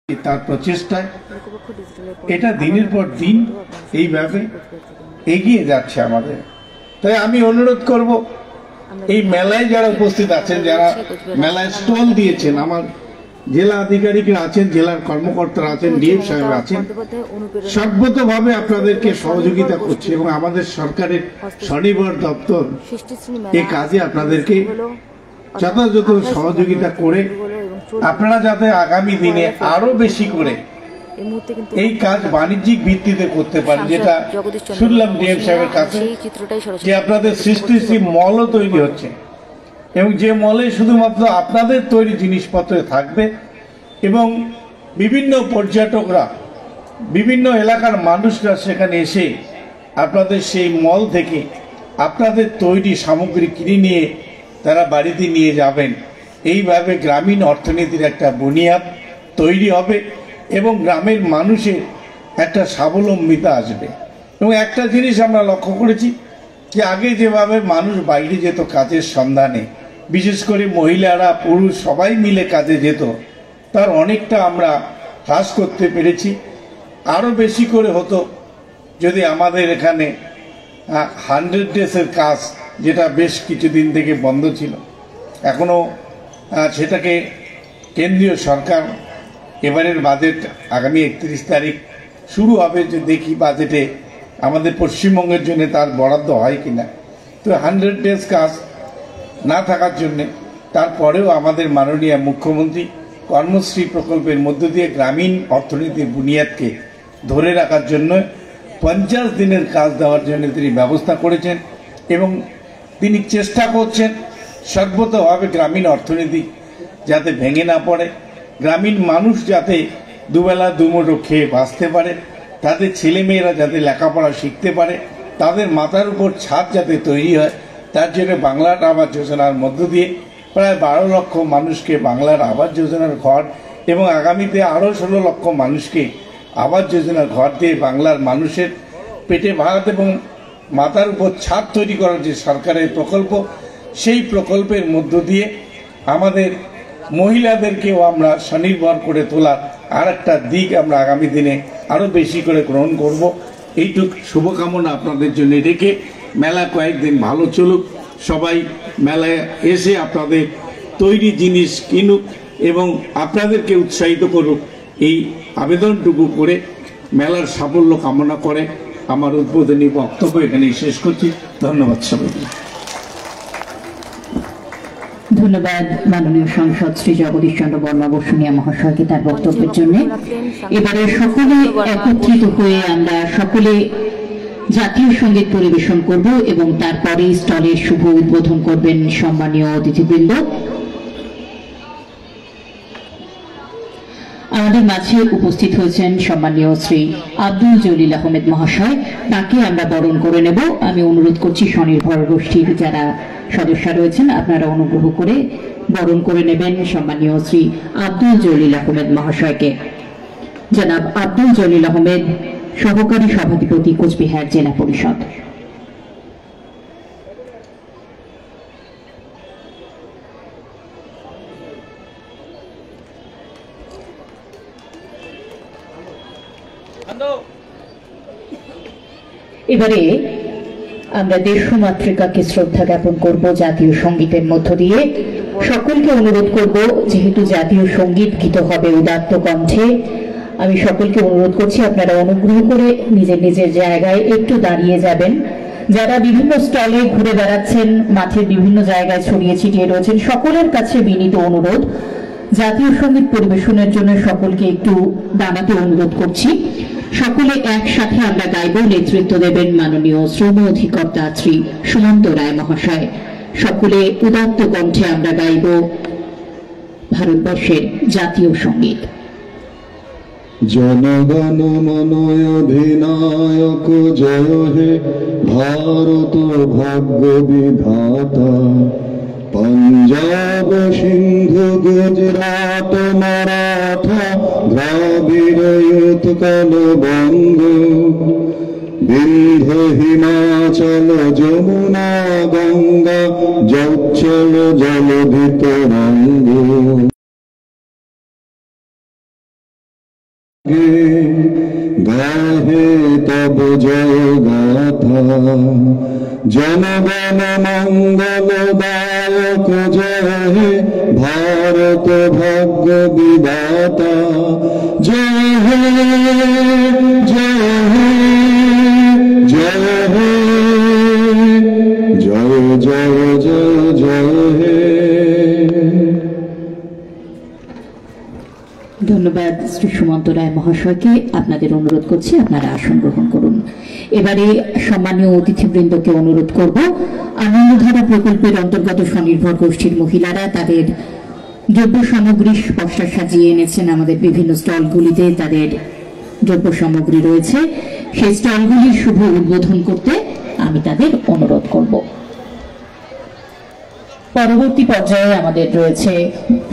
তার প্রচেষ্টায় এটা দিনের পর দিন এইভাবে এগিয়ে যাচ্ছে আমাদের। তাই আমি অনুরোধ করব এই মেলায় যারা উপস্থিত আছেন, যারা মেলায় স্টল দিয়েছেন, আমার জেলা আধিকারিকরা আছেন, জেলার কর্মকর্তারা আছেন, ডিএম সাহেব আছেন, সর্বতভাবে আপনাদেরকে সহযোগিতা করছে এবং আমাদের সরকারের স্বনির্ভর দপ্তর এই কাজে আপনাদেরকে যথাযথ সহযোগিতা করে আপনারা যাতে আগামী দিনে আরো বেশি করে এই কাজ বাণিজ্যিক ভিত্তিতে করতে পারেন, যেটা শুনলাম ডিএম সাহেবের কাছে যে আপনাদের সৃষ্টি মলও তৈরি হচ্ছে এবং যে মলে শুধুমাত্র আপনাদের তৈরি জিনিসপত্র থাকবে এবং বিভিন্ন পর্যটকরা, বিভিন্ন এলাকার মানুষরা সেখানে এসে আপনাদের সেই মল থেকে আপনাদের তৈরি সামগ্রী কিনে নিয়ে তারা বাড়িতে নিয়ে যাবেন। এইভাবে গ্রামীণ অর্থনীতির একটা বুনিয়াদ তৈরি হবে এবং গ্রামের মানুষের একটা স্বাবলম্বিতা আসবে। এবং একটা জিনিস আমরা লক্ষ্য করেছি যে আগে যেভাবে মানুষ বাইরে যেত কাজের সন্ধানে, বিশেষ করে মহিলারা পুরুষ সবাই মিলে কাজে যেত, তার অনেকটা আমরা হ্রাস করতে পেরেছি। আরও বেশি করে হতো যদি আমাদের এখানে 100 ডেজের কাজ, যেটা বেশ কিছুদিন থেকে বন্ধ ছিল, এখনও সেটাকে কেন্দ্রীয় সরকার এবারের বাজেট আগামী 31 তারিখ শুরু হবে, যে দেখি বাজেটে আমাদের পশ্চিমবঙ্গের জন্য তার বরাদ্দ হয় কিনা। তো 100 ডেজ কাজ না থাকার জন্যে তারপরেও আমাদের মাননীয় মুখ্যমন্ত্রী কর্মশ্রী প্রকল্পের মধ্য দিয়ে গ্রামীণ অর্থনীতির বুনিয়াদকে ধরে রাখার জন্য 50 দিনের কাজ দেওয়ার জন্য তিনি ব্যবস্থা করেছেন এবং তিনি চেষ্টা করছেন সর্বতভাবে গ্রামীণ অর্থনীতি যাতে ভেঙে না পড়ে, গ্রামীণ মানুষ যাতে দুবেলা দুমুঠো খেয়ে বাঁচতে পারে, তাদের ছেলেমেয়েরা যাতে লেখাপড়া শিখতে পারে, তাদের মাথার উপর ছাদ যাতে তৈরি হয়, তার জন্য বাংলার আবাস যোজনার মধ্য দিয়ে প্রায় 12 লক্ষ মানুষকে বাংলার আবাস যোজনার ঘর এবং আগামীতে আরও 16 লক্ষ মানুষকে আবাস যোজনার ঘর দিয়ে বাংলার মানুষের পেটে ভাত এবং মাথার উপর ছাদ তৈরি করার যে সরকারের প্রকল্প, সেই প্রকল্পের মধ্য দিয়ে আমাদের মহিলাদেরকেও আমরা স্বনির্ভর করে তোলার আর একটা দিক আমরা আগামী দিনে আরও বেশি করে গ্রহণ করব। এইটুক শুভকামনা আপনাদের জন্য রেখে মেলা কয়েকদিন ভালো চলুক, সবাই মেলায় এসে আপনাদের তৈরি জিনিস কিনুক এবং আপনাদেরকে উৎসাহিত করুক, এই আবেদনটুকু করে মেলার সাফল্য কামনা করে আমার উদ্বোধনী বক্তব্য এখানেই শেষ করছি। ধন্যবাদ সবাইকে। ধন্যবাদ মাননীয় সাংসদ শ্রী জগদীশ চন্দ্র বর্মা বসুনিয়া মহাশয়কে তার বক্তব্যের জন্য। এবারে সকলে একত্রিত হয়ে আমরা সকলে জাতীয় সঙ্গীত পরিবেশন করব এবং তারপরে স্টলের শুভ উদ্বোধন করবেন সম্মানীয় অতিথিবৃন্দ। আমাদের মাঝে উপস্থিত হয়েছেন সম্মানীয় শ্রী আব্দুল জলিল আহমেদ মহাশয়, তাকে আমরা বরণ করে নেব। আমি অনুরোধ করছি স্বনির্ভর গোষ্ঠীর যারা সদস্য রয়েছেন আপনারা অনুগ্রহ করে বরণ করে নেবেন সম্মানীয় শ্রী আব্দুল জলিল আহমেদ মহাশয়কে। জনাব আব্দুল জলিল আহমেদ, সহকারী সভাধিপতি, কোচবিহার জেলা পরিষদ। এবারে আমরা দেশমাতৃকাকে শ্রদ্ধা জ্ঞাপন করব জাতীয় সঙ্গীতের মধ্য দিয়ে। সকলকে অনুরোধ করব, যেহেতু জাতীয় সঙ্গীত গীত হবে উদাত্ত কণ্ঠে, আমি সকলকে অনুরোধ করছি আপনারা অনুগ্রহ করে নিজের নিজের জায়গায় একটু দাঁড়িয়ে যাবেন। যারা বিভিন্ন স্টলে ঘুরে বেড়াচ্ছেন, মাঠের বিভিন্ন জায়গায় ছড়িয়ে ছিটিয়ে রয়েছেন, সকলের কাছে বিনীত অনুরোধ, জাতীয় সঙ্গীত পরিবেশনের জন্য সকলকে একটু দাঁড়াতে অনুরোধ করছি। সকলে একসাথে আমরা গাইব, নেতৃত্ব দেবেন মাননীয় শ্রম অধিকর্তা শ্রী সুমন্ত রায় মহাশয়। সকলে উদাত্ত কণ্ঠে আমরা গাইব ভারতবর্ষের জাতীয় সঙ্গীত। জনগণ মন অধিনায়ক জয় হে ভারত ভাগ্য বিধাতা, পঞ্জাব সিন্ধু গুজরাট মারাঠা দ্রাবিড় উৎকল বঙ্গ, বিন্ধ্য হিমাচল যমুনা গঙ্গা জল জলধিত রঙ্গ। গাহে তব জয় গাথা জনগণ মঙ্গল দায়ক জয় হে ভারত ভাগ্য বিধাতা জয় হে জয় হে জয় হে জয় জয় জয় জয় হে। ধন্যবাদ শ্রী সুমন্ত রায় মহাশয়কে। আপনাদের অনুরোধ করছি আপনারা আসন গ্রহণ করুন। এবারে সম্মানীয় অতিথিবৃন্দকে অনুরোধ করব, আনন্দধারা প্রকল্পের অন্তর্গত স্বনির্ভর গোষ্ঠীর মহিলারা তাদের দ্রব্য সামগ্রী পসরা সাজিয়ে এনেছেন আমাদের বিভিন্ন স্টলগুলিতে তাদের দ্রব্য সামগ্রী রয়েছে, সেই স্টলগুলির শুভ উদ্বোধন করতে আমি তাদের অনুরোধ করব। পরবর্তী পর্যায়ে আমাদের রয়েছে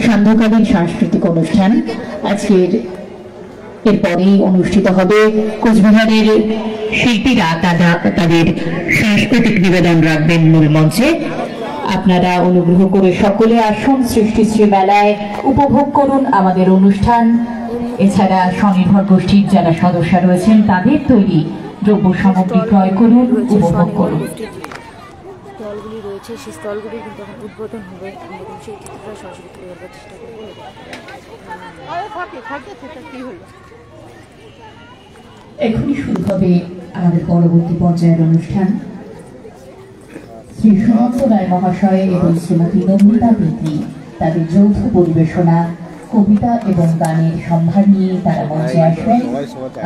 সান্ধ্যকালীন সাংস্কৃতিক অনুষ্ঠান। আজকের এরপরেই অনুষ্ঠিত হবে কোচবিহারের শিল্পীরা তাদের সাংস্কৃতিক নিবেদন রাখবেন মূল মঞ্চে। আপনারা অনুগ্রহ করে সকলে আসুন, সৃষ্টিশ্রী মেলায় উপভোগ করুন আমাদের অনুষ্ঠান। এছাড়া স্বনির্ভর গোষ্ঠীর যারা সদস্য রয়েছেন তাদের তৈরি দ্রব্য সামগ্রী ক্রয় করুন, উপভোগ করুন। স্টলগুলি রয়েছে সেই স্টলগুলি কিন্তু এখন উদ্বোধন হবে, আমরা কিন্তু সেই চিত্রটা সরাসরি তুলে ধরার চেষ্টা করবো। এখনই শুরু হবে আমাদের পরবর্তী পর্যায়ের অনুষ্ঠান। শ্রী সুমন্ত রায় মহাশয় এবং শ্রীমতী নন্দিতা দেবী তাদের যৌথ পরিবেশনা, কবিতা এবং গানের সম্ভার নিয়ে তারা মঞ্চে আসবেন।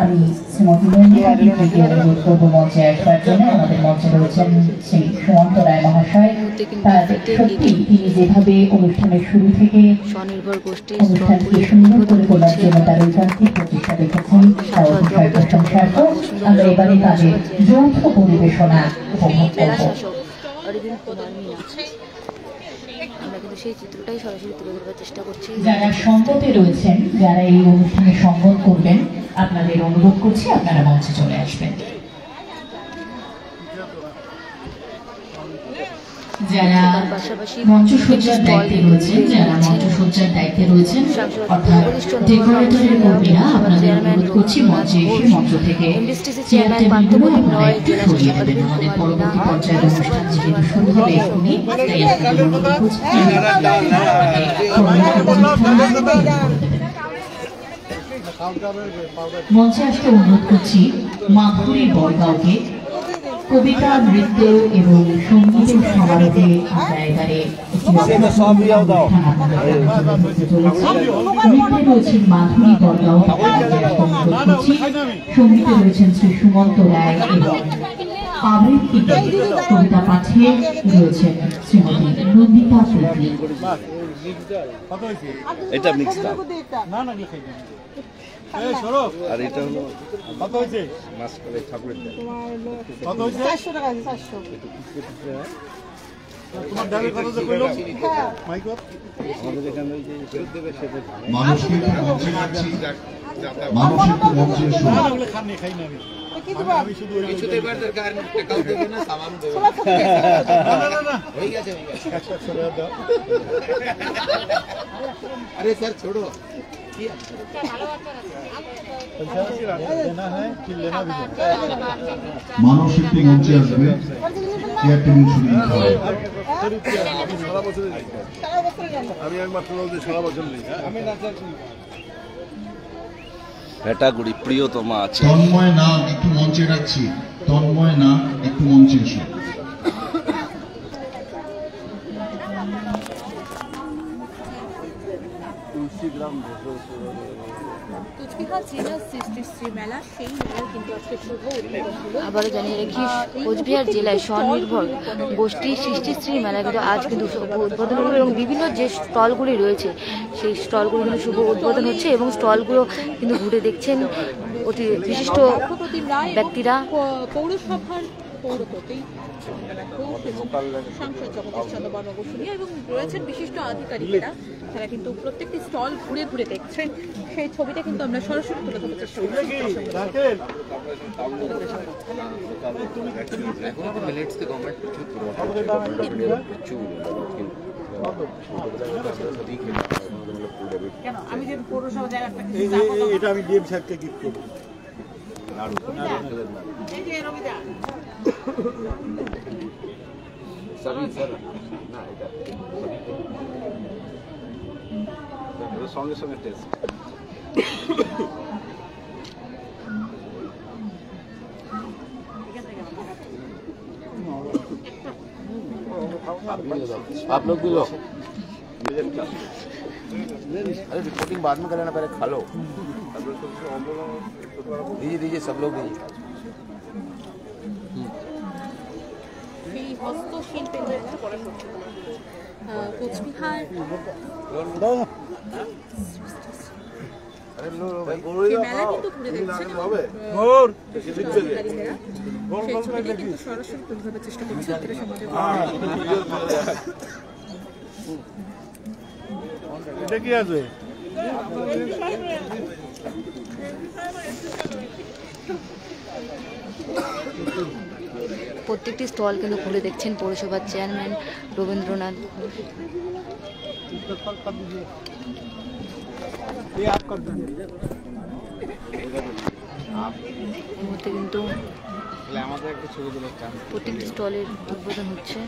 আমি শ্রীমতী নন্দিতা দেবীকে অনুরোধ করব মঞ্চে আসবার জন্য। আমাদের মঞ্চে রয়েছেন শ্রী সুমন্ত রায় মহাশয়। তার সত্যি তিনি যেভাবে অনুষ্ঠানের শুরু থেকে স্বনির্ভর গোষ্ঠীর অনুষ্ঠানকে সুন্দর করে তোলার জন্য তার ঐকান্তিক প্রচেষ্টা দেখেছেন, তা অতিশয় প্রশংসার্হ। আমরা এবারে তাদের যৌথ পরিবেশনা উপভোগ করব। অরবিন্দ কুমার মিনা, আমরা কিন্তু সেই চিত্রটাই সরাসরি তুলে ধরার চেষ্টা করছি। যারা সঙ্গতে রয়েছেন, যারা এই অনুষ্ঠানে সঙ্গত করবেন, আপনাদের অনুরোধ করছি আপনারা মঞ্চে চলে আসবেন। যারা মঞ্চসজ্জার দায়িত্বে রয়েছেন, অর্থাৎ ডেকোরেটরের কর্মীরা, আপনাদের অনুরোধ করছি মঞ্চে এসে মঞ্চ থেকে চেয়ার টেবিলগুলো আপনারা একটু সরিয়ে দেবেন। আমাদের পরবর্তী পর্যায়ের অনুষ্ঠান যেহেতু শুরু হবে এখনই, তাই আপনাদের অনুরোধ করছি মঞ্চে আসতে অনুরোধ করছি মাধুরী বড়গাঁওকে। কবিতা, নৃত্য এবং সঙ্গীতের সমারোহে আমরা এবারে নৃত্যে রয়েছেন মাধুরী বড়গাঁও, সঙ্গীতে রয়েছেন শ্রী সুমন্ত রায় এবং আবৃত্তিতে কবিতা পাঠে রয়েছেন শ্রীমতী নন্দিতা দেবী। এটা মিক্স আর এটা হলো কত হয়েছে মাছ করে ঠাকুরের কত হয়েছে 400 টাকা আছে 400 তোমার দাবি কত যে কইলো মাইক আমাদের এখানে ওই যে ফেরত দেবে সেটা মানুষকে মঞ্চে রাখছি, মানুষের মঞ্চে শুনুন। ওগুলো খান খাই না আমি শুধু ওই কিছুতে বারদের কারণে টাকাও দেবে না, সামানও দেবে না না হয়ে গেছে একটা ছোড়া দাও। আরে স্যার ছোড়ো মানব শিল্পী মঞ্চে আসবে, চেয়ার টেবিল সরিয়ে নিতে হবে। আমি একমাত্র সারা বছর নেই। ভেটাগুড়ি প্রিয়তমা আছে। তন্ময় নাম একটু মঞ্চে রাখছি, তন্ময় নাম একটু মঞ্চে এসো। কোচবিহার জেলার সৃষ্টিশ্রী মেলা, সেই মেলার কিন্তু আজকে শুভ উদ্বোধন হলো। আবারও জানিয়ে রাখি, কোচবিহার জেলায় স্বনির্ভর গোষ্ঠী সৃষ্টিশ্রী মেলা কিন্তু আজ কিন্তু উদ্বোধন হলো এবং বিভিন্ন যে স্টলগুলি রয়েছে সেই স্টলগুলি কিন্তু শুভ উদ্বোধন হচ্ছে এবং স্টলগুলো কিন্তু ঘুরে দেখছেন অতি বিশিষ্ট ব্যক্তিরা। পৌরসভার পৌরপতি সাংসদ জগদীশ চন্দ্র বর্মা এবং রয়েছেন বিশিষ্ট আধিকারিকেরা, তারা কিন্তু প্রত্যেকটি স্টল ঘুরে ঘুরে দেখছেন। সেই ছবিটা কিন্তু আমরা সরাসরি তুলে ধরতে চেষ্টা করছি। এটা আমি ডিএম সাহেবকে গিফট করবো। সঙ্গে সঙ্গে টেস্ট आप लोग भी लो। अरे रिपोर्टिंग बाद में कराना, पहले खा लो। दीजिए दीजिए, सब लोग दीजिए। এই হস্তশিল্পের মধ্যে পড়া সত্যি কোচবিহার মেলা কিন্তু ঘুরে দেখছেন কিন্তু সরাসরি তুলে ধরার চেষ্টা করছি আপনাদের সমাজে। এটা কি আছে? প্রত্যেকটি স্টল কিন্তু খুলে দেখছেন পৌরসভার চেয়ারম্যান রবীন্দ্রনাথ। এই মুহূর্তে কিন্তু প্রত্যেকটি স্টলের উদ্বোধন হচ্ছে।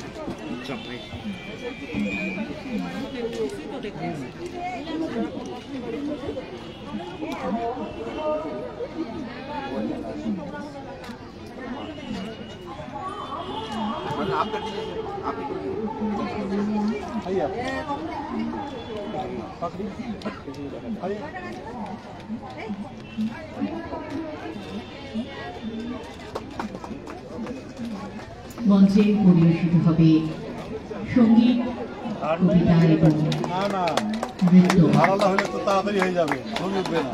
মঞ্চে পরিবেশিত হবে সঙ্গীত, কবিতা এবং নৃত্য।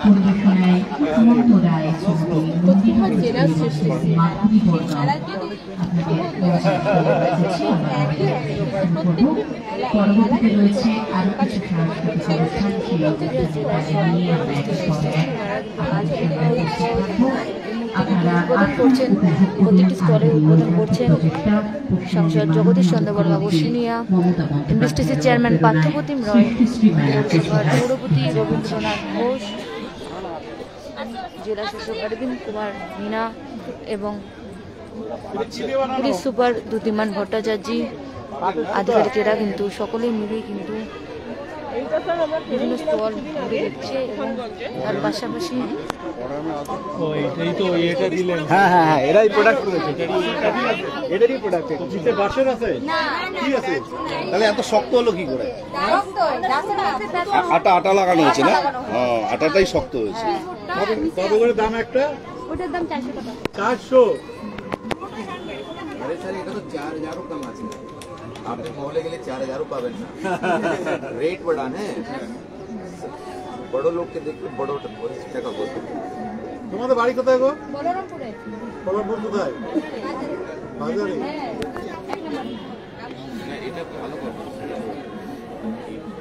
পরিবেশনায় সুমন্ত রায়, কোচবিহার জেলার শ্রেষ্ঠ মাধুরী বর্মা আপনাদের পরবর্তীতে রয়েছে আরো কিছু সাংস্কৃতিক অনুষ্ঠান। সেই নিয়ে আমরা এক আপনারা করছেন প্রতিটি স্টলের উদ্বোধন করছেন সাংসদ জগদীশ চন্দ্র বর্মা বসুনিয়া, এমডিসিসির চেয়ারম্যান পার্থপ্রতিম রয়, পৌরপতি রবীন্দ্রনাথ ঘোষ, জেলা শাসক অরবিন্দ কুমার মিনা এবং পুলিশ সুপার দ্যুতিমান ভট্টাচার্য আধিকারিকেরা কিন্তু সকলেই মিলেই কিন্তু বিভিন্ন স্টল ঘুরে দেখছে এবং তার পাশাপাশি হ্যাঁ এরাই প্রোডাক্ট করেছে, এটারই প্রোডাক্ট। নিচে বাঁশের আছে, কি আছে? তাহলে এত শক্ত হলো কি করে? আটা লাগানো হয়েছে না? আটাটাই শক্ত হয়েছে। কত করে দাম একটা? ওটার দাম 400 টাকা। 400? अरे सर, এটা তো 4000 कम আছে। আপনি মহলে গেলে 4000 পাবেন না। রেট बढ़ा है। বড় লোককে দেখতে বড় টাকা বলতে। তোমাদের বাড়ি কোথায় গো? বলরামপুরে। বলরামপুর কোথায়? বাজারে। এটা ভালো করবে।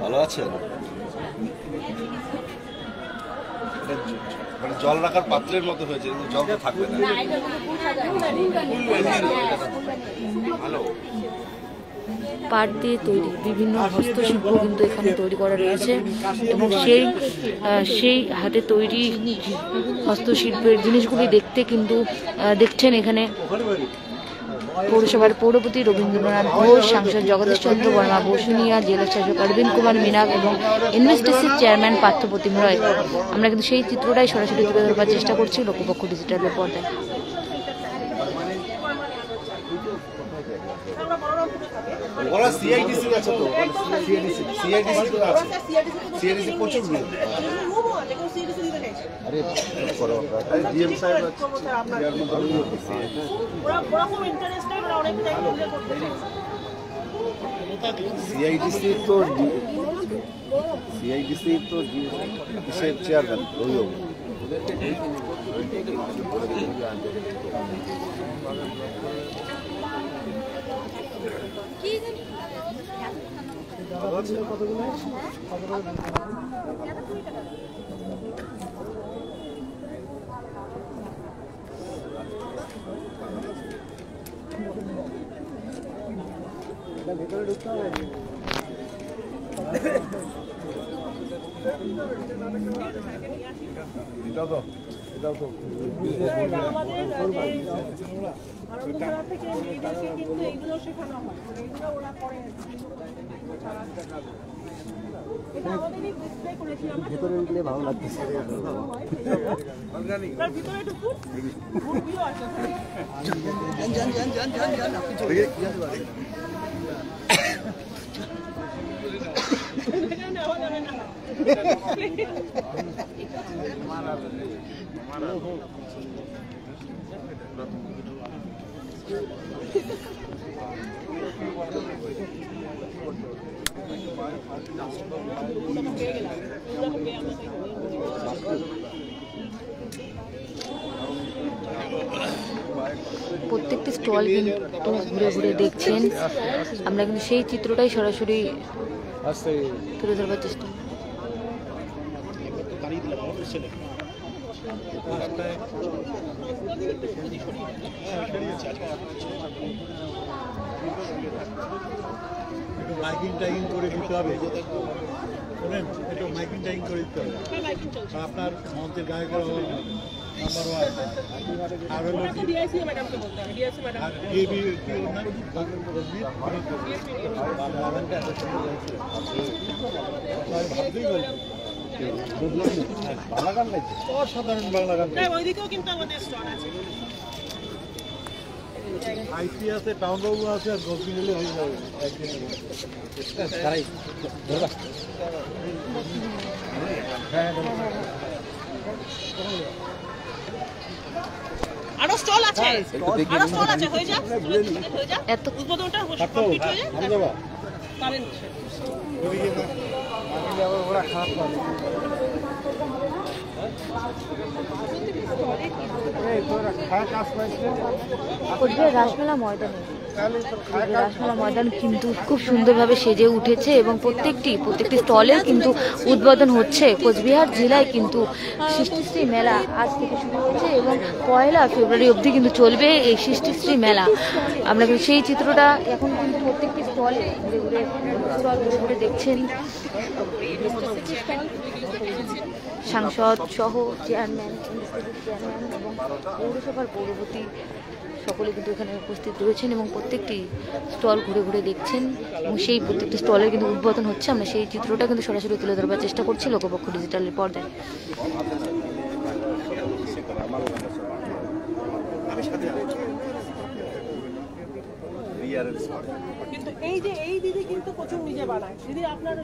ভালো আছে। মানে জল রাখার পাত্রের মতো হয়েছে, কিন্তু জল তো থাকবে না। ভালো পাট দিয়ে তৈরি বিভিন্ন হস্তশিল্প কিন্তু এখানে তৈরি করা রয়েছে এবং সেই হাতে তৈরি হস্তশিল্পের জিনিসগুলি দেখতে কিন্তু দেখছেন এখানে পৌরসভার পৌরপতি রবীন্দ্রনাথ ঘোষ, সাংসদ জগদীশ চন্দ্র বর্মা বসুনিয়া, জেলা শাসক অরবিন্দ কুমার মিনাক এবং এনএসটিসির চেয়ারম্যান পার্থপ্রতিম রয়। আমরা কিন্তু সেই চিত্রটাই সরাসরি তুলে ধরবার চেষ্টা করছি লোকপক্ষ ডিজিটালের পর্দায়। ওরা সিআইডিসি আছে তো, সিআইডিসি তো আছে, সিআইডিসি প্রচুর লোক। আরে করো আপনারা, ডিএম সাহেব আছে, সিআইডিসি তো কিসের চেয়ারম্যান ওই হবে। ভিতরে ঢুকতে হবে। ভেতরে গেলে ভালো লাগতেছে। প্রত্যেকটি স্টল কিন্তু ঘুরে ঘুরে দেখছেন, আমরা কিন্তু সেই চিত্রটাই সরাসরি তুলে ধরবার চেষ্টা করি। মাইকিং টাইকিং করে দিতে হবে, শোনেন, একটু মাইকিং টাইকিং করে দিতে হবে। আপনার মঞ্চের গায়কের নাম্বার ওয়ান, আর হলো অসাধারণ বাংলা গান। ওইদিকেও কিন্তু আমাদের স্টল আছে, আইসি আছে, টাউন বাবু আছে, আর 10 দিন হলে হয়ে যাবে একদিনে। আরো স্টল আছে, আরো স্টল আছে, হয়ে যাক, হয়ে যাক, এত উদ্বোধনটা কমপ্লিট হয়ে যাক, আমি যাবা কারেন্ট ওরা খারাপ পাবে। রাসমেলা ময়দানে রাসমেলা ময়দান কিন্তু খুব সুন্দরভাবে সেজে উঠেছে এবং প্রত্যেকটি স্টলের কিন্তু উদ্বোধন হচ্ছে। কোচবিহার জেলায় কিন্তু সৃষ্টিশ্রী মেলা আজ থেকে শুরু হচ্ছে এবং 1 ফেব্রুয়ারি অবধি কিন্তু চলবে এই সৃষ্টিশ্রী মেলা। আমরা কিন্তু সেই চিত্রটা এখন কিন্তু প্রত্যেকটি স্টল ঘুরে দেখছেন। সাংসদ সহ চেয়ারম্যান এবং পৌরসভার পৌরপতি সকলে কিন্তু এখানে উপস্থিত রয়েছেন এবং প্রত্যেকটি স্টল ঘুরে ঘুরে দেখছেন এবং সেই প্রত্যেকটি স্টলের কিন্তু উদ্বোধন হচ্ছে। আমরা সেই চিত্রটা কিন্তু সরাসরি তুলে ধরবার চেষ্টা করছি লোকপক্ষ ডিজিটালের পর্দায়। কিন্তু এই যে এই দিদি কিন্তু প্রচুর নিজে বানায়। দিদি আপনার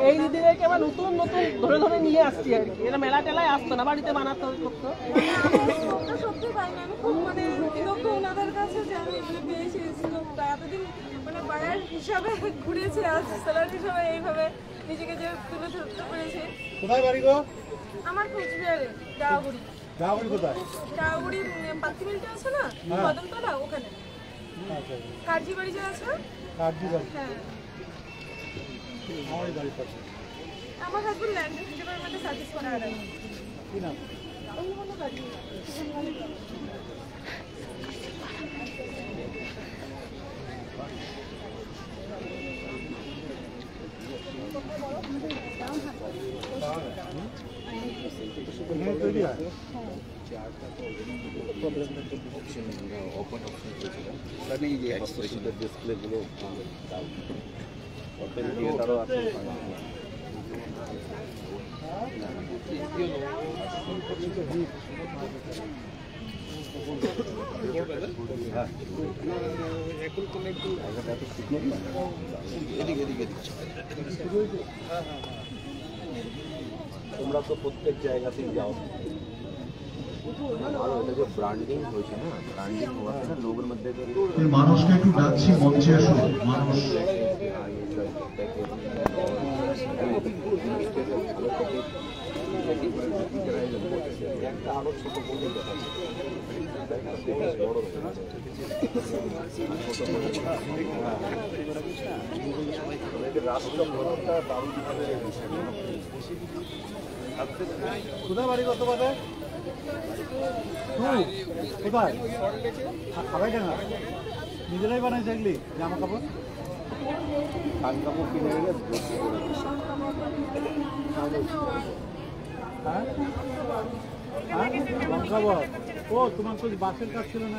এই দিদিদেরকে আবার নতুন নতুন ধরে ধরে নিয়ে আসছি আর কি। এরা মেলা টেলায় আসতো না, বাড়িতে বানাতে করতো। সত্যি পাইনি আমি, খুব মানে কৃতজ্ঞ ওনাদের কাছে যে আমি মানে পেয়েছি এতদিন মানে বায়ার হিসাবে ঘুরেছি, আজ সেলার হিসাবে এইভাবে নিজেকে যে তুলে ধরতে পেরেছি। কোথায় বাড়ি গো? আমার কোচবিহারে ডাগুড়ি। ডাগুড়ি কোথায়? ডাগুড়ি পাতি মিলটা আছে না, কদমতলা, ওখানে কার্জি বাড়ি যে আছে। কার্জি বাড়ি? হ্যাঁ, আমার বাড়ির পাশে। আমার হাজবেন্ড ল্যান্ড ডিপার্টমেন্টে সার্ভিস করে। আর কি নাম? তোমরা তো প্রত্যেক জায়গাতেই যাও, ভালো এটা যে ব্র্যান্ডিং হয়েছে না, ব্র্যান্ডিং হওয়াতে না লোকের মধ্যে মানুষকে একটু ডাকছি মঞ্চে আসুন। মানুষ একটা আরো ছোট বলে দেখা কোথায় বাড়ি কত বাজার কোথায় খাবাই কেন নিজেরাই বানাই দেখলি জামা কাপড় কিনে গেলে ও তোমার তো বাসের কাজ ছিল না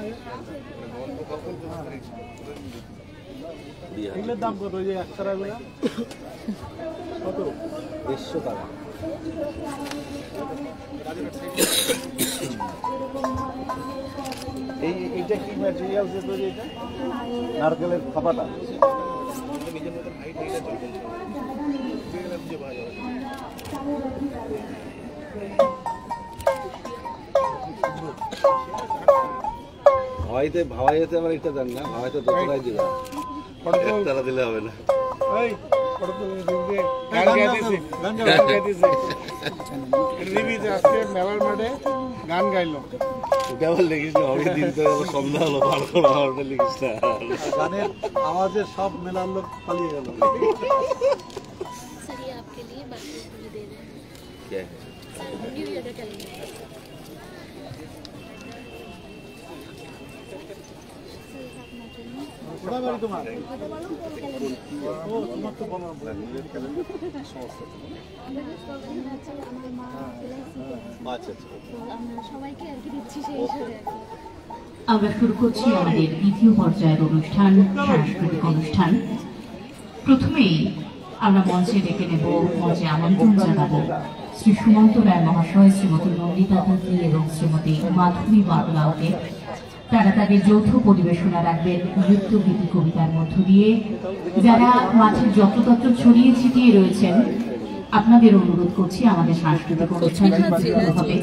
এগুলোর দাম কত ওই যে 1 টাকাগুলা কত 150 টাকা এইটা কি ম্যাটেরিয়াল দিয়ে তৈরি এটা নারকেলের খাপাটা হাওয়াইতে ভাওয়াইতে আবার এটা জান না হাওয়াইতে দোতলায় দিবা তারা দিলে হবে না এই মেলার মাঠে গান গাইলো কেবল লিখিস না হবে দিন তো সন্ধ্যা হলো ভালো করে আমারটা লিখিস না গানের আওয়াজে সব মেলার লোক পালিয়ে গেল सर ये आपके लिए बाकी भी दे दें क्या सर न्यू ईयर का कैलेंडर কোথায় বাড়ি তোমার ও তোমার তো বলো আচ্ছা আচ্ছা আমরা সবাইকে আর কি দিচ্ছি সেই হিসেবে আমরা শুরু করছি আমাদের দ্বিতীয় পর্যায়ের অনুষ্ঠান, সাংস্কৃতিক অনুষ্ঠান। প্রথমেই আমরা মঞ্চে ডেকে নেব, মঞ্চে আমন্ত্রণ জানাবো শ্রী সুমন্ত রায় মহাশয়, শ্রীমতী নন্দিতা ধুত্রী এবং শ্রীমতী মাধুরী বাগলাওকে। তারা তাদের যৌথ পরিবেশনা রাখবেন নৃত্য গীতি কবিতার মধ্য দিয়ে। যারা মাঠের যত্রতত্র ছড়িয়ে ছিটিয়ে রয়েছেন, আপনাদের অনুরোধ করছি আমাদের সাংস্কৃতিক অনুষ্ঠান শুরু হবে।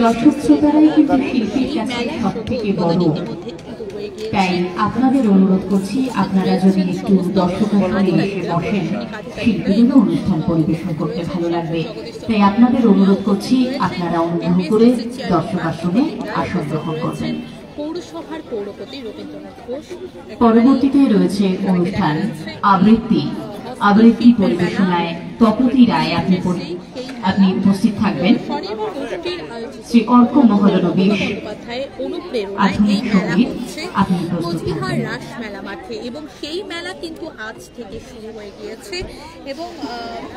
দর্শক শ্রোতারাই কিন্তু শিল্পীর কাছে সব থেকে বড়, তাই আপনাদের অনুরোধ করছি আপনারা যদি একটু দর্শক আসনে এসে বসেন, শিল্পীদেরও অনুষ্ঠান পরিবেশন করতে ভালো লাগবে। তাই আপনাদের অনুরোধ করছি আপনারা অনুগ্রহ করে দর্শক আসনে আসন গ্রহণ করবেন। পৌরসভার পৌরপতি রবীন্দ্রনাথ ঘোষ। পরবর্তীতে রয়েছে অনুষ্ঠান আবৃত্তি। আবৃত্তি পরিবেশনায় তপতি রায় আপনি উপস্থিত থাকবেন। শ্রী অর্ক মহলানবিশ আধুনিক সঙ্গীত আপনি প্রস্তুত থাকবেন। রাস মেলা মাঠে, এবং সেই মেলা কিন্তু আজ থেকে শুরু হয়ে গিয়েছে এবং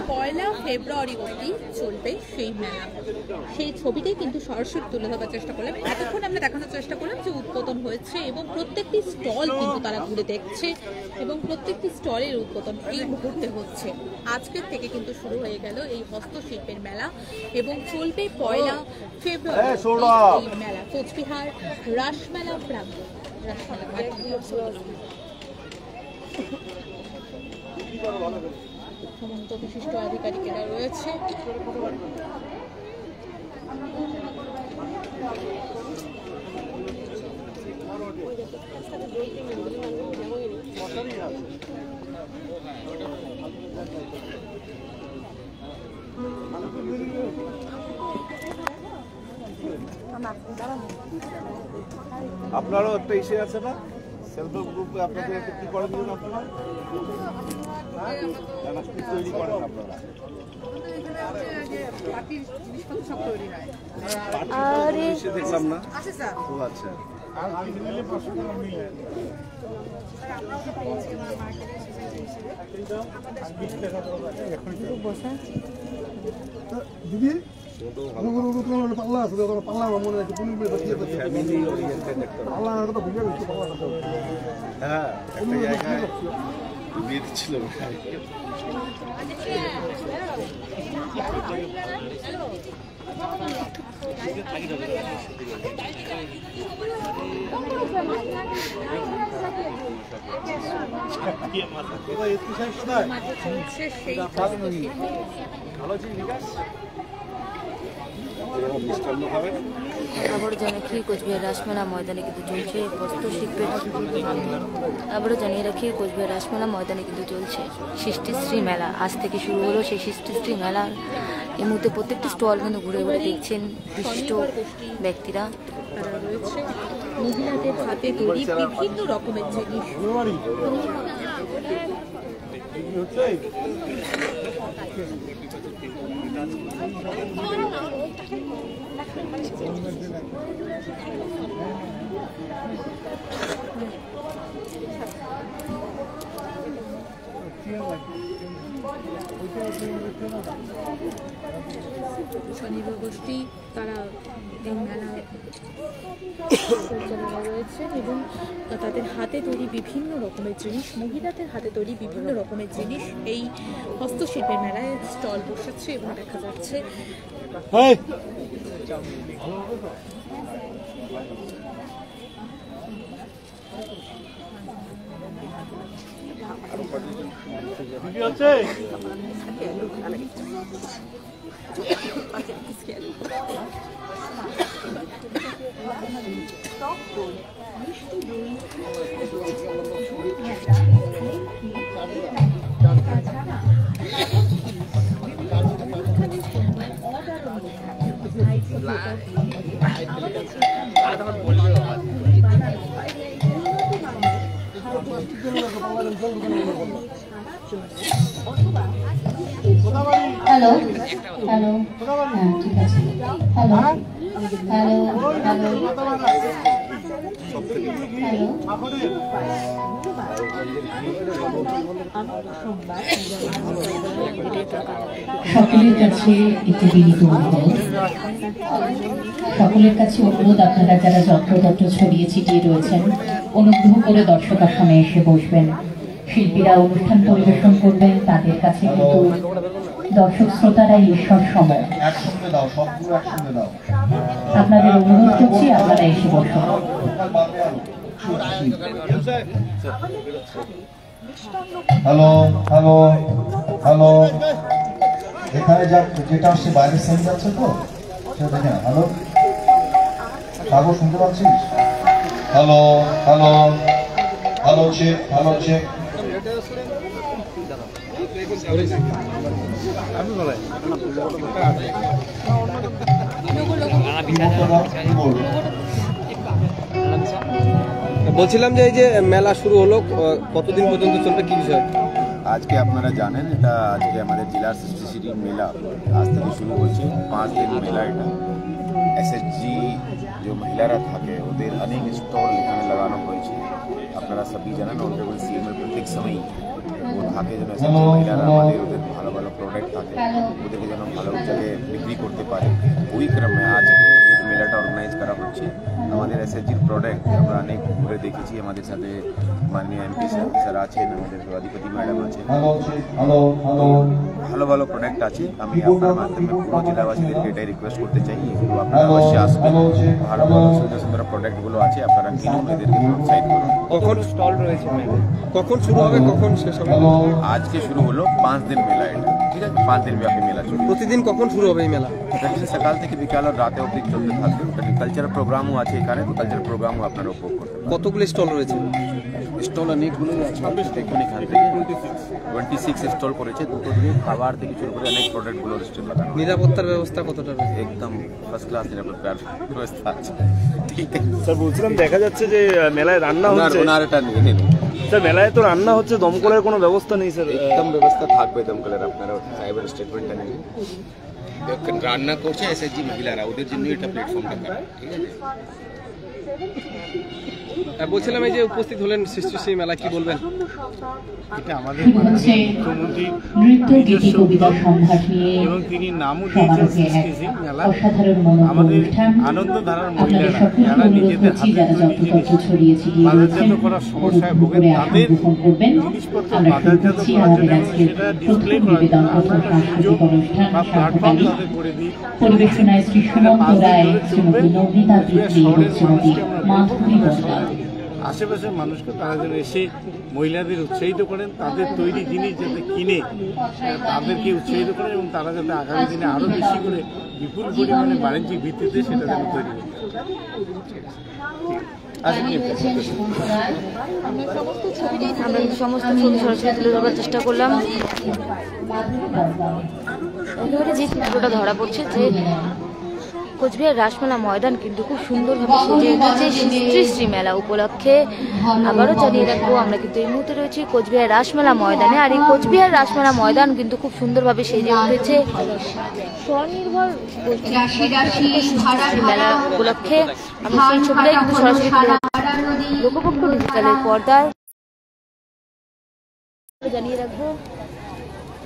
1 ফেব্রুয়ারি অবধি চলবে সেই মেলা। সেই ছবিটাই কিন্তু সরাসরি তুলে ধরার চেষ্টা করলাম। এতক্ষণ আমরা দেখানোর চেষ্টা করলাম যে উদ্বোধন হয়েছে এবং প্রত্যেকটি স্টল কিন্তু তারা ঘুরে দেখছে এবং প্রত্যেকটি স্টলের উদ্বোধন এই মুহূর্তে হচ্ছে। আজকের থেকে কিন্তু শুরু হয়ে গেল এই হস্তশিল্পের মেলা এবং চলবে 1 ফেব্রুয়ারি এই মেলা কোচবিহার রাসমেলা প্রাঙ্গণ। সমস্ত বিশিষ্ট আধিকারিকেরা রয়েছে। আপনারও একটা ইসে আছে না, সেলফ হেল্প গ্রুপে আপনাদের কি করেন আপনারা? তৈরি করেন আপনারা? দেখলাম না। ও আচ্ছা, দিদি পাল্লা আছে, পাল্লা মনে আছে ফ্যামিলি ওরিয়েন্টেড একটা। পাল্লা তো ভুলে গেছি, হ্যাঁ, একটা জায়গায় বিয়ে ছিল। মিষ্টান্ন খাবেন? আবারও জানিয়ে রাখি কোচবিহার রাসমেলা ময়দানে কিন্তু চলছে হস্তশিল্পের। আবারও জানিয়ে রাখি কোচবিহার রাসমেলা ময়দানে কিন্তু চলছে সৃষ্টিশ্রী মেলা। আজ থেকে শুরু হলো সেই সৃষ্টিশ্রী মেলা। এই মুহূর্তে প্রত্যেকটি স্টল কিন্তু ঘুরে ঘুরে দেখছেন বিশিষ্ট ব্যক্তিরা। তারা রয়েছে মহিলাদের হাতে তৈরি বিভিন্ন রকমের জিনিস। স্বনির্ভর গোষ্ঠী তারা এই মেলা পরিচালনা রয়েছে এবং তাদের হাতে তৈরি বিভিন্ন রকমের জিনিস, মহিলাদের হাতে তৈরি বিভিন্ন রকমের জিনিস এই হস্তশিল্পের মেলায় স্টল বসেছে এবং দেখা যাচ্ছে। হ্যালো হ্যালো, হ্যাঁ ঠিক আছে। হ্যালো হ্যালো হ্যালো হ্যালো, সকলের কাছে একটি বিনীত অনুরোধ, সকলের কাছে অনুরোধ আপনারা যারা যত্রতত্র ছড়িয়ে ছিটিয়ে রয়েছেন অনুগ্রহ করে দর্শক আসনে এসে বসবেন। শিল্পীরা অনুষ্ঠান পরিবেশন করবেন, তাদের কাছে কিন্তু দর্শক শ্রোতারাই ঈশ্বর সম। আপনাদের অনুরোধ করছি আপনারা এসে বসুন। হ্যালো হ্যালো হ্যালো, এখানে যেটা আসছে বাইরের সাইড যাচ্ছে তো সেটা দেখে না। হ্যালো কাগজ শুনতে পাচ্ছিস? Hello hello hello check, hello check. বলছিলাম যে এই যে মেলা শুরু হলো, কতদিন পর্যন্ত চলবে, কি বিষয়? আজকে আপনারা জানেন এটা আজকে আমাদের জেলার সৃষ্টিশ্রী মেলা আজ থেকে শুরু হচ্ছে। 5 দিন মেলা। এটা এসএসজি जो महिलारा থাকে ওদের অনেক স্টল এখানে লাগানো হয়েছে। আপনারা সবই জানেন অনারেবল সিএম এর প্রত্যেক সময় ও থাকে যেন এসএসজি মহিলারা আমাদের ওদের ভালো ভালো প্রোডাক্ট থাকে ওদেরকে যেন ভালো জায়গায় বিক্রি করতে পারে। ওই ক্রমে আজকে এই মেলাটা অর্গানাইজ করা হচ্ছে। আমাদের এসএসজির প্রোডাক্ট আমরা অনেক ঘুরে দেখেছি। আমাদের সাথে মাননীয় এমপি স্যার আছেন, আমাদের অধিপতি ম্যাডাম আছেন। ভালো ভালো প্রোডাক্ট আছে। আমি আপনার মাধ্যমে পুরো জেলাবাসীদেরকে এটাই রিকোয়েস্ট করতে চাই, এগুলো আপনারা অবশ্যই আসবেন। ভালো ভালো সুন্দর সুন্দর প্রোডাক্টগুলো আছে, আপনারা কিনুন, এদেরকে প্রোৎসাহিত করুন। কখন স্টল রয়েছে, কখন শুরু হবে, কখন শেষ হবে? আজকে শুরু হলো, 5 দিন মেলা এটা, ঠিক আছে? 5 দিন ব্যাপী মেলা চলবে। প্রতিদিন কখন শুরু হবে এই মেলা? সকাল থেকে বিকাল আর রাতে অবধি চলতে থাকবে। কালচারাল প্রোগ্রামও আছে এখানে, তো কালচারাল প্রোগ্রামও আপনারা উপভোগ করতে পারেন। কতগুলো স্টল রয়েছে? স্টল অনেকগুলো আছে। দেখুন এখান থেকে 26 স্টল করেছে। দুটো দিনে খাবার থেকে শুরু করে অনেক প্রোডাক্টগুলো স্টল লাগানো। নিরাপত্তার ব্যবস্থা কতটা রয়েছে? একদম ফার্স্ট ক্লাস নিরাপত্তার ব্যবস্থা আছে। ঠিক আছে স্যার, বলছিলাম দেখা যাচ্ছে যে মেলায় রান্না হচ্ছে। ওনার এটা নিয়ে নিন স্যার, মেলায় তো রান্না হচ্ছে, দমকলের কোনো ব্যবস্থা নেই স্যার? একদম ব্যবস্থা থাকবে দমকলের। আপনারা সাইবার স্টেটমেন্টটা নিন। রান্না করছে এসএসজি মহিলারা, ওদের জন্য এটা প্ল্যাটফর্মটা করা, ঠিক আছে? বলছিলাম এই যে উপস্থিত হলেন সৃষ্টিশ্রী মেলা, কি বলবেন? এটা আমাদের নৃত্য গীতি কবিতা সম্ভার নিয়ে এবং তিনি নামও দিয়েছেন সৃষ্টিশ্রী মেলা। আমাদের আনন্দধারার মহিলারা যারা নিজেদের হাতে তৈরি জিনিস বাজারজাত করার সমস্যায় ভোগেন, তাদের জিনিসপত্র বাজারজাত করার জন্য সেটা ডিসপ্লে করার জন্য আমরা সুযোগ বা প্ল্যাটফর্ম তাদের করে দিই। পরিবেশনায় শ্রী সুমন্ত রায়, শ্রীমতী নবনীতা বিক্রি এবং শ্রীমতী মাধুরী বন্দ্যোপাধ্যায়। আশেপাশের মানুষকে তারা যেন এসে মহিলাদের উৎসাহিত করেন, তাদের তৈরি জিনিস যাতে কিনে তাদেরকে উৎসাহিত করেন এবং তারা যাতে আগামী দিনে আরও বেশি করে বিপুল পরিমাণে বাণিজ্যিক ভিত্তিতে সেটা যেন তৈরি করে। আমরা সমস্ত ছবি সরাসরি তুলে ধরার চেষ্টা করলাম। একেবারে যে চিত্রটা ধরা পড়ছে যে কোচবিহার রাসমেলা ময়দান কিন্তু খুব সুন্দরভাবে সেজে উঠেছে শ্রী মেলা উপলক্ষে। আবারও জানিয়ে রাখবো আমরা কিন্তু এই মুহূর্তে রয়েছি কোচবিহার রাসমেলা ময়দানে, আর এই কোচবিহার রাসমেলা ময়দান কিন্তু খুব সুন্দরভাবে সেজে উঠেছে স্বনির্ভর মেলা উপলক্ষে। আমি সেই ছবিটাই কিন্তু সরাসরি লোকপক্ষ ডিজিটালের পর্দায় জানিয়ে রাখবো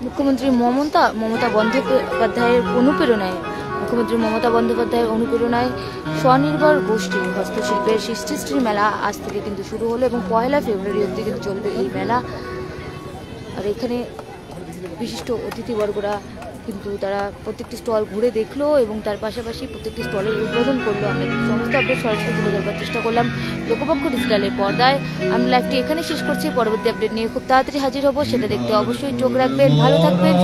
মুখ্যমন্ত্রী মমতা বন্দ্যোপাধ্যায়ের অনুপ্রেরণায় স্বনির্ভর গোষ্ঠী হস্তশিল্পের সৃষ্টিশ্রী মেলা আজ থেকে কিন্তু শুরু হলো এবং 1 ফেব্রুয়ারি অবধি কিন্তু চলবে এই মেলা। আর এখানে বিশিষ্ট অতিথিবর্গরা কিন্তু তারা প্রত্যেকটি স্টল ঘুরে দেখলো এবং তার পাশাপাশি প্রত্যেকটি স্টলের উদ্বোধন করলো। আমরা সমস্ত আপডেট সরাসরি তুলে ধরবার চেষ্টা করলাম লোকপক্ষ ডিজিটালের পর্দায়। আমি লাইভটি এখানে শেষ করছি, পরবর্তী আপডেট নিয়ে খুব তাড়াতাড়ি হাজির হব, সেটা দেখতে অবশ্যই চোখ রাখবেন। ভালো থাকবেন।